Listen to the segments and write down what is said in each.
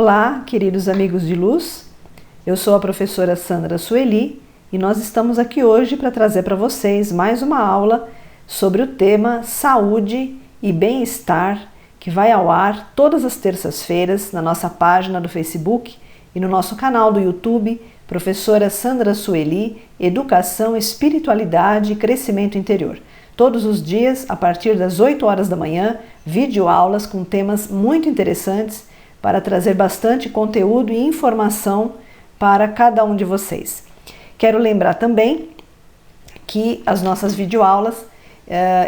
Olá, queridos amigos de luz, eu sou a professora Sandra Sueli e nós estamos aqui hoje para trazer para vocês mais uma aula sobre o tema Saúde e Bem-Estar, que vai ao ar todas as terças-feiras na nossa página do Facebook e no nosso canal do YouTube, Professora Sandra Sueli, Educação, Espiritualidade e Crescimento Interior. Todos os dias, a partir das 8 horas da manhã, videoaulas com temas muito interessantes para trazer bastante conteúdo e informação para cada um de vocês. Quero lembrar também que as nossas videoaulas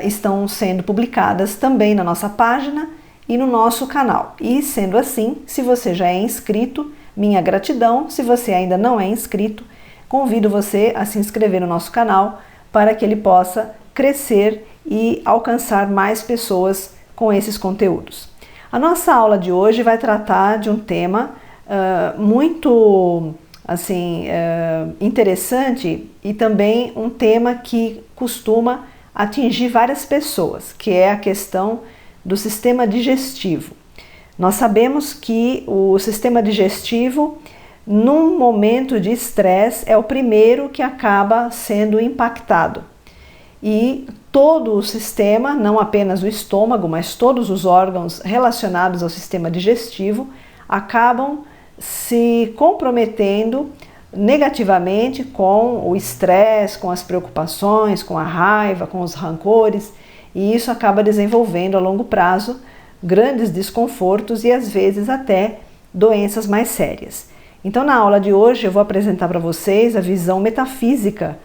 estão sendo publicadas também na nossa página e no nosso canal. E sendo assim, se você já é inscrito, minha gratidão. Se você ainda não é inscrito, convido você a se inscrever no nosso canal para que ele possa crescer e alcançar mais pessoas com esses conteúdos. A nossa aula de hoje vai tratar de um tema muito interessante e também um tema que costuma atingir várias pessoas, que é a questão do sistema digestivo. Nós sabemos que o sistema digestivo, num momento de estresse, é o primeiro que acaba sendo impactado. E todo o sistema, não apenas o estômago, mas todos os órgãos relacionados ao sistema digestivo, acabam se comprometendo negativamente com o estresse, com as preocupações, com a raiva, com os rancores, e isso acaba desenvolvendo a longo prazo grandes desconfortos e às vezes até doenças mais sérias. Então, na aula de hoje eu vou apresentar para vocês a visão metafísica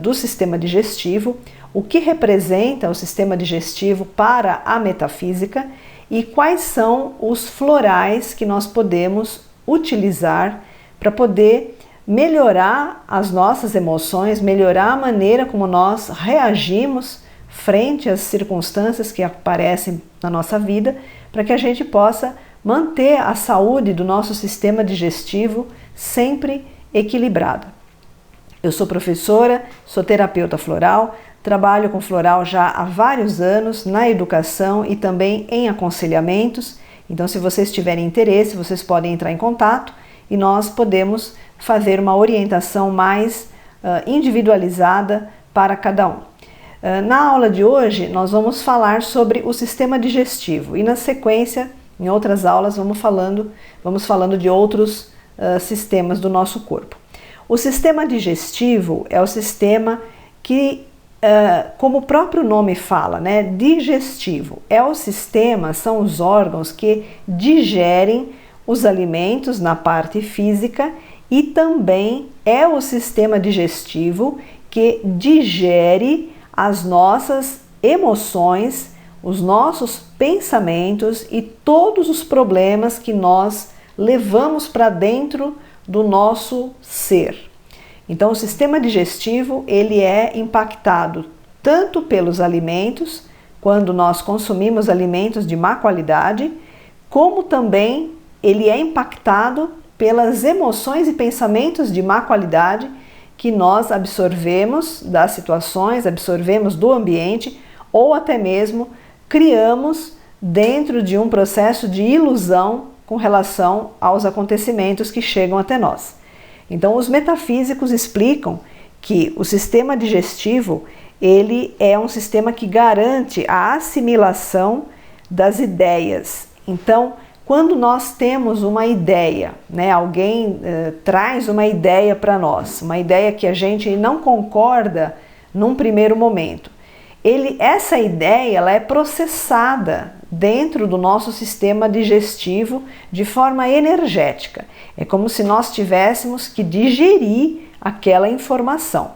do sistema digestivo, o que representa o sistema digestivo para a metafísica e quais são os florais que nós podemos utilizar para poder melhorar as nossas emoções, melhorar a maneira como nós reagimos frente às circunstâncias que aparecem na nossa vida, para que a gente possa manter a saúde do nosso sistema digestivo sempre equilibrada. Eu sou professora, sou terapeuta floral, trabalho com floral já há vários anos na educação e também em aconselhamentos. Então, se vocês tiverem interesse, vocês podem entrar em contato e nós podemos fazer uma orientação mais individualizada para cada um. Na aula de hoje, nós vamos falar sobre o sistema digestivo e na sequência, em outras aulas, vamos falando de outros sistemas do nosso corpo. O sistema digestivo é o sistema que, como o próprio nome fala, né, digestivo. É o sistema, são os órgãos que digerem os alimentos na parte física e também é o sistema digestivo que digere as nossas emoções, os nossos pensamentos e todos os problemas que nós levamos para dentro do nosso ser. Então, o sistema digestivo ele é impactado tanto pelos alimentos, quando nós consumimos alimentos de má qualidade, como também ele é impactado pelas emoções e pensamentos de má qualidade que nós absorvemos das situações, absorvemos do ambiente ou até mesmo criamos dentro de um processo de ilusão com relação aos acontecimentos que chegam até nós. Então, os metafísicos explicam que o sistema digestivo ele é um sistema que garante a assimilação das ideias. Então, quando nós temos uma ideia, né, alguém traz uma ideia para nós, uma ideia que a gente não concorda num primeiro momento, essa ideia ela é processada dentro do nosso sistema digestivo de forma energética. É como se nós tivéssemos que digerir aquela informação.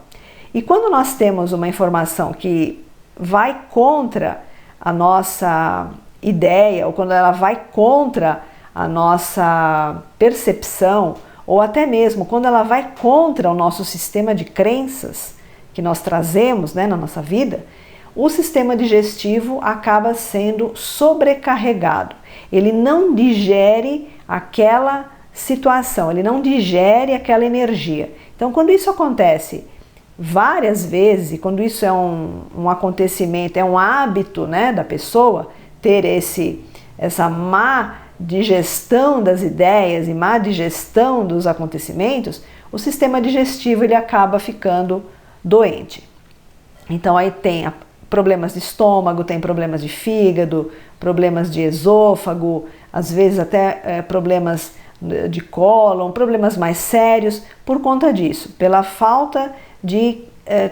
E quando nós temos uma informação que vai contra a nossa ideia, ou quando ela vai contra a nossa percepção, ou até mesmo quando ela vai contra o nosso sistema de crenças que nós trazemos, né, na nossa vida, o sistema digestivo acaba sendo sobrecarregado. Ele não digere aquela situação, ele não digere aquela energia. Então, quando isso acontece várias vezes, quando isso é um acontecimento, é um hábito, né, da pessoa ter essa má digestão das ideias e má digestão dos acontecimentos, o sistema digestivo ele acaba ficando doente. Então aí tem problemas de estômago, tem problemas de fígado, problemas de esôfago, às vezes até problemas de cólon, problemas mais sérios por conta disso, pela falta de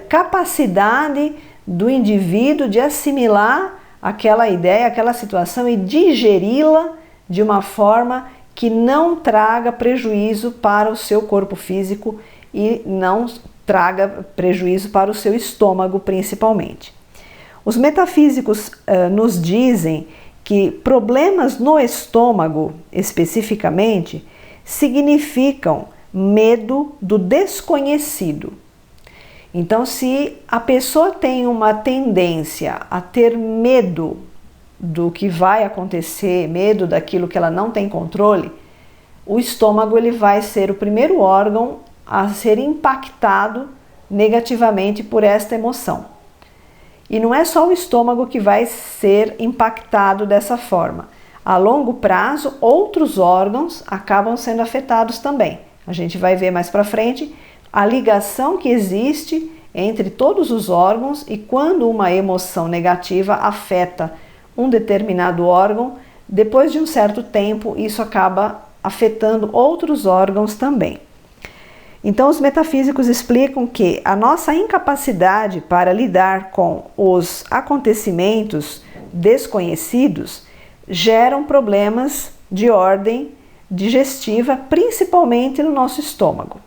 capacidade do indivíduo de assimilar aquela ideia, aquela situação e digeri-la de uma forma que não traga prejuízo para o seu corpo físico e não traga prejuízo para o seu estômago principalmente. Os metafísicos nos dizem que problemas no estômago, especificamente, significam medo do desconhecido. Então, se a pessoa tem uma tendência a ter medo do que vai acontecer, medo daquilo que ela não tem controle, o estômago ele vai ser o primeiro órgão a ser impactado negativamente por esta emoção. E não é só o estômago que vai ser impactado dessa forma. A longo prazo, outros órgãos acabam sendo afetados também. A gente vai ver mais para frente a ligação que existe entre todos os órgãos e quando uma emoção negativa afeta um determinado órgão, depois de um certo tempo, isso acaba afetando outros órgãos também. Então, os metafísicos explicam que a nossa incapacidade para lidar com os acontecimentos desconhecidos geram problemas de ordem digestiva, principalmente no nosso estômago.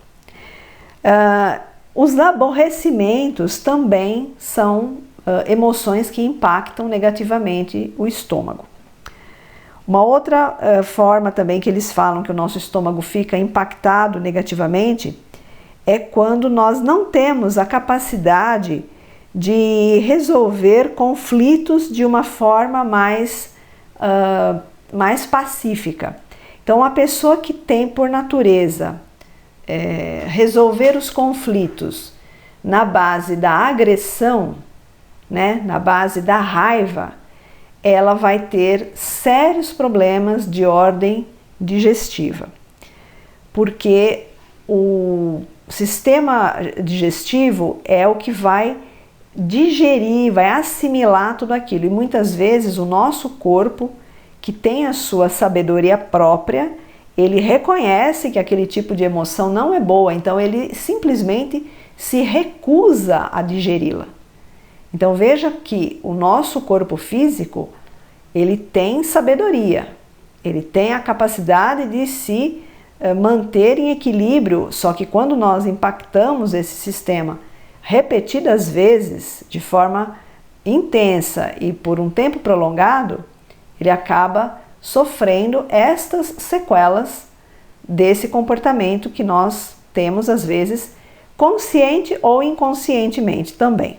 Os aborrecimentos também são emoções que impactam negativamente o estômago. Uma outra forma também que eles falam que o nosso estômago fica impactado negativamente é quando nós não temos a capacidade de resolver conflitos de uma forma mais pacífica. Então, a pessoa que tem por natureza resolver os conflitos na base da agressão, né, na base da raiva, ela vai ter sérios problemas de ordem digestiva, porque o sistema digestivo é o que vai digerir, vai assimilar tudo aquilo, e muitas vezes o nosso corpo, que tem a sua sabedoria própria, ele reconhece que aquele tipo de emoção não é boa, então ele simplesmente se recusa a digeri-la. Então veja que o nosso corpo físico, ele tem sabedoria, ele tem a capacidade de se manter em equilíbrio, só que quando nós impactamos esse sistema repetidas vezes, de forma intensa e por um tempo prolongado, ele acaba sofrendo estas sequelas desse comportamento que nós temos às vezes consciente ou inconscientemente também.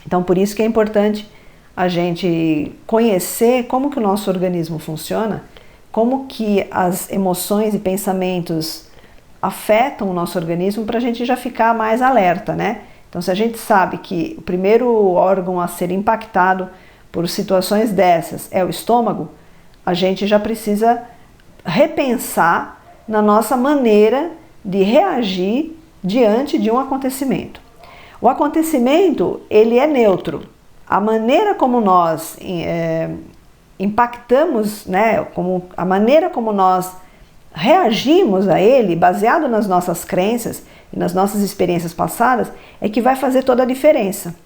Então, por isso que é importante a gente conhecer como que o nosso organismo funciona, como que as emoções e pensamentos afetam o nosso organismo para a gente já ficar mais alerta, né? Então, se a gente sabe que o primeiro órgão a ser impactado por situações dessas é o estômago, a gente já precisa repensar na nossa maneira de reagir diante de um acontecimento. O acontecimento, ele é neutro. A maneira como nós impactamos, né, a maneira como nós reagimos a ele, baseado nas nossas crenças e nas nossas experiências passadas, é que vai fazer toda a diferença.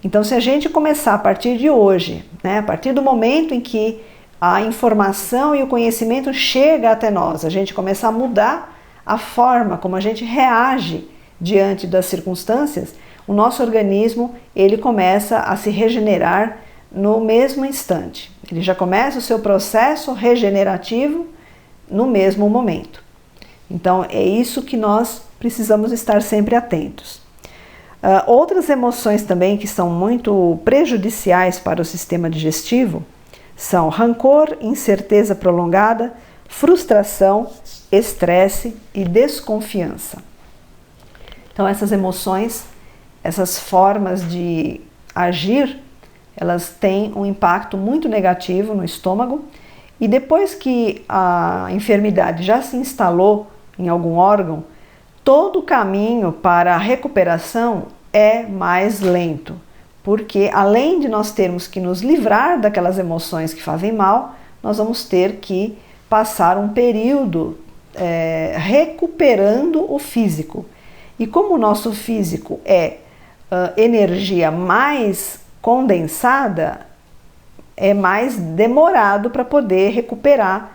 Então, se a gente começar a partir de hoje, né, a partir do momento em que a informação e o conhecimento chega até nós, a gente começar a mudar a forma como a gente reage diante das circunstâncias, o nosso organismo ele começa a se regenerar no mesmo instante. Ele já começa o seu processo regenerativo no mesmo momento. Então é isso que nós precisamos estar sempre atentos. Outras emoções também que são muito prejudiciais para o sistema digestivo são rancor, incerteza prolongada, frustração, estresse e desconfiança. Então essas emoções, essas formas de agir, elas têm um impacto muito negativo no estômago E depois que a enfermidade já se instalou em algum órgão, todo o caminho para a recuperação é mais lento, porque além de nós termos que nos livrar daquelas emoções que fazem mal, nós vamos ter que passar um período recuperando o físico. E como o nosso físico é energia mais condensada, é mais demorado para poder recuperar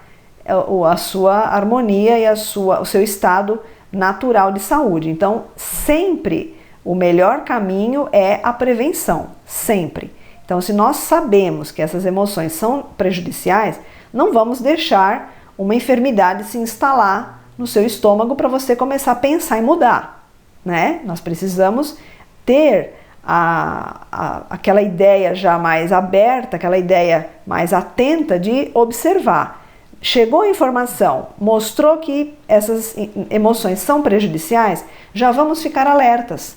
a sua harmonia e o seu estado natural de saúde. Então, sempre o melhor caminho é a prevenção, sempre. Então, se nós sabemos que essas emoções são prejudiciais, não vamos deixar uma enfermidade se instalar no seu estômago para você começar a pensar em mudar, né? Nós precisamos ter aquela ideia já mais aberta, aquela ideia mais atenta de observar. Chegou a informação, mostrou que essas emoções são prejudiciais, já vamos ficar alertas,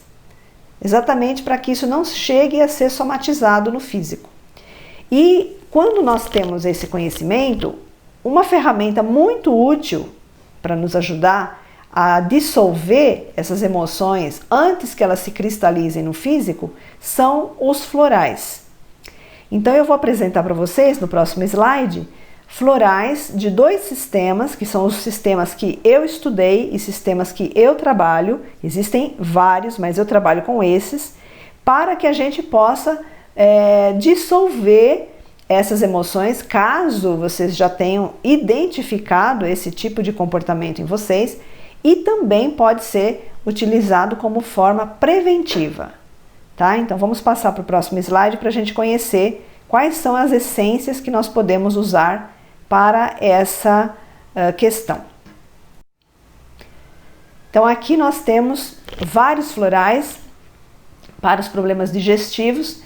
exatamente para que isso não chegue a ser somatizado no físico. E quando nós temos esse conhecimento, uma ferramenta muito útil para nos ajudar a dissolver essas emoções antes que elas se cristalizem no físico são os florais. Então eu vou apresentar para vocês no próximo slide florais de 2 sistemas, que são os sistemas que eu estudei e sistemas que eu trabalho. Existem vários, mas eu trabalho com esses, para que a gente possa dissolver essas emoções, caso vocês já tenham identificado esse tipo de comportamento em vocês, e também pode ser utilizado como forma preventiva, tá? Então vamos passar para o próximo slide para a gente conhecer quais são as essências que nós podemos usar para essa questão. Então aqui nós temos vários florais para os problemas digestivos.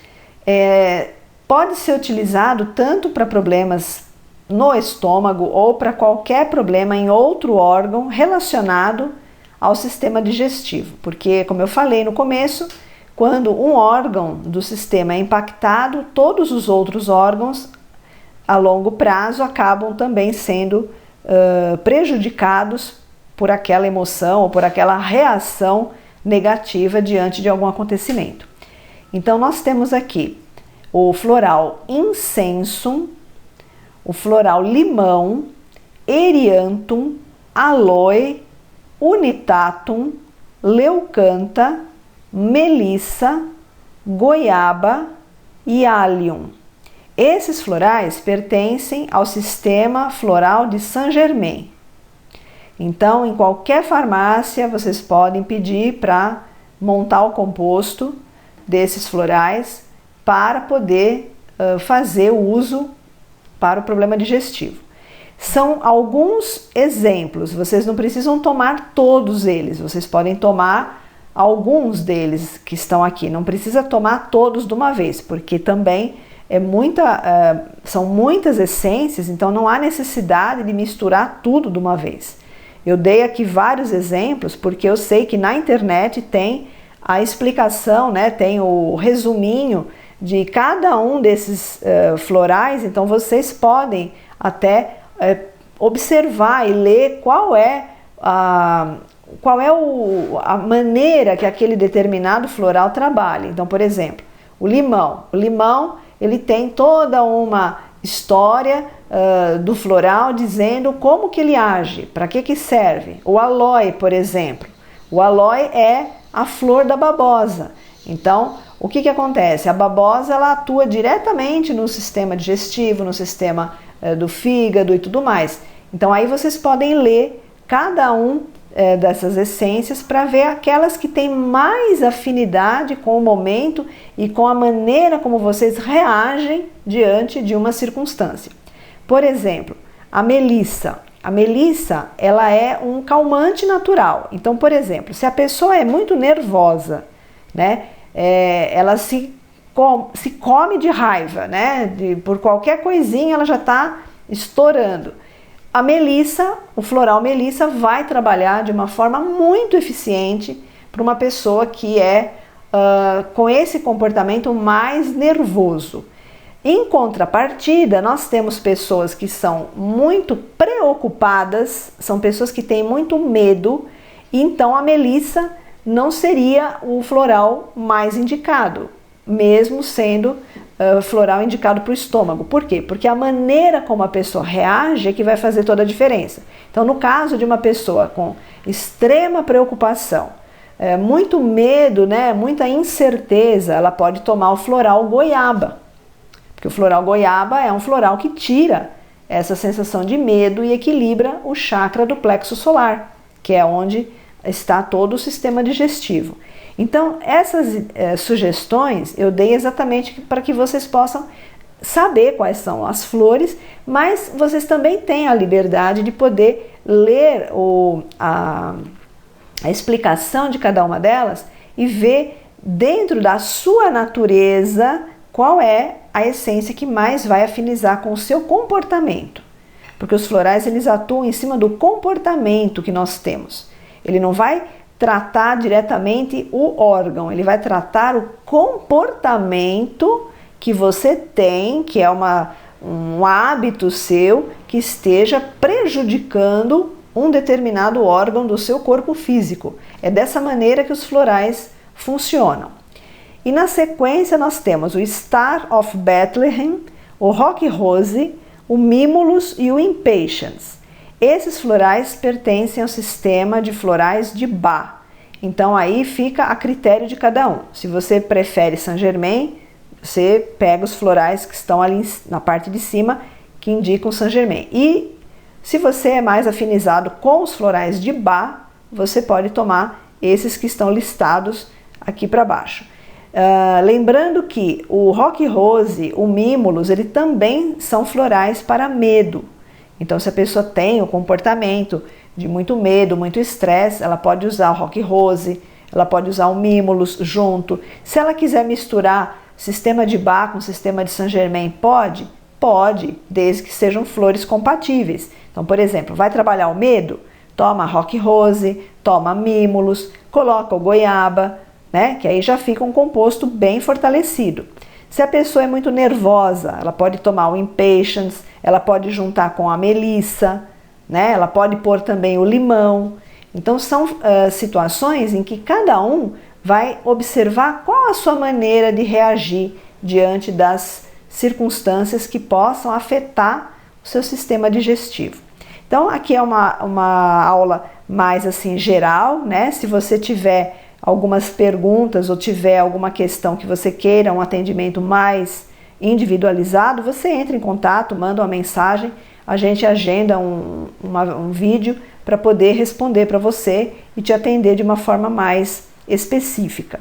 Pode ser utilizado tanto para problemas no estômago ou para qualquer problema em outro órgão relacionado ao sistema digestivo, porque, como eu falei no começo, quando um órgão do sistema é impactado, todos os outros órgãos a longo prazo acabam também sendo prejudicados por aquela emoção ou por aquela reação negativa diante de algum acontecimento. Então nós temos aqui o floral incenso, o floral limão, eriantum, aloe, unitatum, leucanta, melissa, goiaba e allium. Esses florais pertencem ao sistema floral de Saint-Germain. Então, em qualquer farmácia, vocês podem pedir para montar o composto desses florais para poder fazer o uso para o problema digestivo. São alguns exemplos, vocês não precisam tomar todos eles, vocês podem tomar alguns deles que estão aqui, não precisa tomar todos de uma vez, porque também são muitas essências, então não há necessidade de misturar tudo de uma vez. Eu dei aqui vários exemplos, porque eu sei que na internet tem a explicação, né, tem o resuminho de cada um desses florais, então vocês podem até observar e ler qual é a maneira que aquele determinado floral trabalha. Então, por exemplo, o limão ele tem toda uma história do floral dizendo como que ele age, para que serve. O aloe, por exemplo, o aloe é a flor da babosa. Então, o que acontece? A babosa ela atua diretamente no sistema digestivo, no sistema do fígado e tudo mais. Então aí vocês podem ler cada um dessas essências para ver aquelas que têm mais afinidade com o momento e com a maneira como vocês reagem diante de uma circunstância. Por exemplo, a melissa. A melissa ela é um calmante natural. Então, por exemplo, se a pessoa é muito nervosa, né? Ela se come de raiva, né? Por qualquer coisinha ela já está estourando. A melissa, o floral melissa, vai trabalhar de uma forma muito eficiente para uma pessoa que é com esse comportamento mais nervoso. Em contrapartida, nós temos pessoas que são muito preocupadas, são pessoas que têm muito medo, então a melissa não seria o floral mais indicado, mesmo sendo floral indicado para o estômago. Por quê? Porque a maneira como a pessoa reage é que vai fazer toda a diferença. Então, no caso de uma pessoa com extrema preocupação, muito medo, né, muita incerteza, ela pode tomar o floral goiaba. Porque o floral goiaba é um floral que tira essa sensação de medo e equilibra o chakra do plexo solar, que é onde está todo o sistema digestivo. Então, essas sugestões eu dei exatamente para que vocês possam saber quais são as flores, mas vocês também têm a liberdade de poder ler a explicação de cada uma delas e ver dentro da sua natureza qual é a essência que mais vai afinizar com o seu comportamento. Porque os florais, eles atuam em cima do comportamento que nós temos. Ele não vai tratar diretamente o órgão, ele vai tratar o comportamento que você tem, que é um hábito seu que esteja prejudicando um determinado órgão do seu corpo físico. É dessa maneira que os florais funcionam. E na sequência nós temos o Star of Bethlehem, o Rock Rose, o Mimulus e o Impatience. Esses florais pertencem ao sistema de florais de Bach. Então aí fica a critério de cada um. Se você prefere Saint Germain, você pega os florais que estão ali na parte de cima que indicam Saint Germain. E se você é mais afinizado com os florais de Bach, você pode tomar esses que estão listados aqui para baixo. Lembrando que o Rock Rose, o Mimulus, ele também são florais para medo. Então, se a pessoa tem o comportamento de muito medo, muito estresse, ela pode usar o Rock Rose, ela pode usar o Mimulus junto. Se ela quiser misturar sistema de Bach com sistema de Saint Germain, pode? Pode, desde que sejam flores compatíveis. Então, por exemplo, vai trabalhar o medo? Toma Rock Rose, toma Mimulus, coloca o goiaba, né? Que aí já fica um composto bem fortalecido. Se a pessoa é muito nervosa, ela pode tomar o Impatience, ela pode juntar com a melissa, né? Ela pode pôr também o limão. Então são situações em que cada um vai observar qual a sua maneira de reagir diante das circunstâncias que possam afetar o seu sistema digestivo. Então aqui é uma aula mais assim geral, né? Se você tiver algumas perguntas ou tiver alguma questão que você queira um atendimento mais individualizado, você entra em contato, manda uma mensagem, a gente agenda um vídeo para poder responder para você e te atender de uma forma mais específica.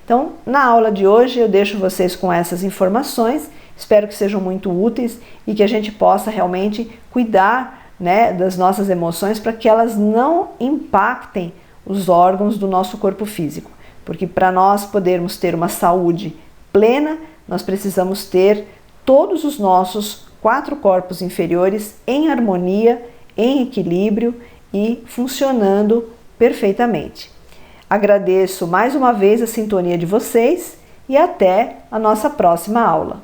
Então, na aula de hoje eu deixo vocês com essas informações, espero que sejam muito úteis e que a gente possa realmente cuidar, né, das nossas emoções para que elas não impactem os órgãos do nosso corpo físico, porque para nós podermos ter uma saúde plena, nós precisamos ter todos os nossos 4 corpos inferiores em harmonia, em equilíbrio e funcionando perfeitamente. Agradeço mais uma vez a sintonia de vocês e até a nossa próxima aula.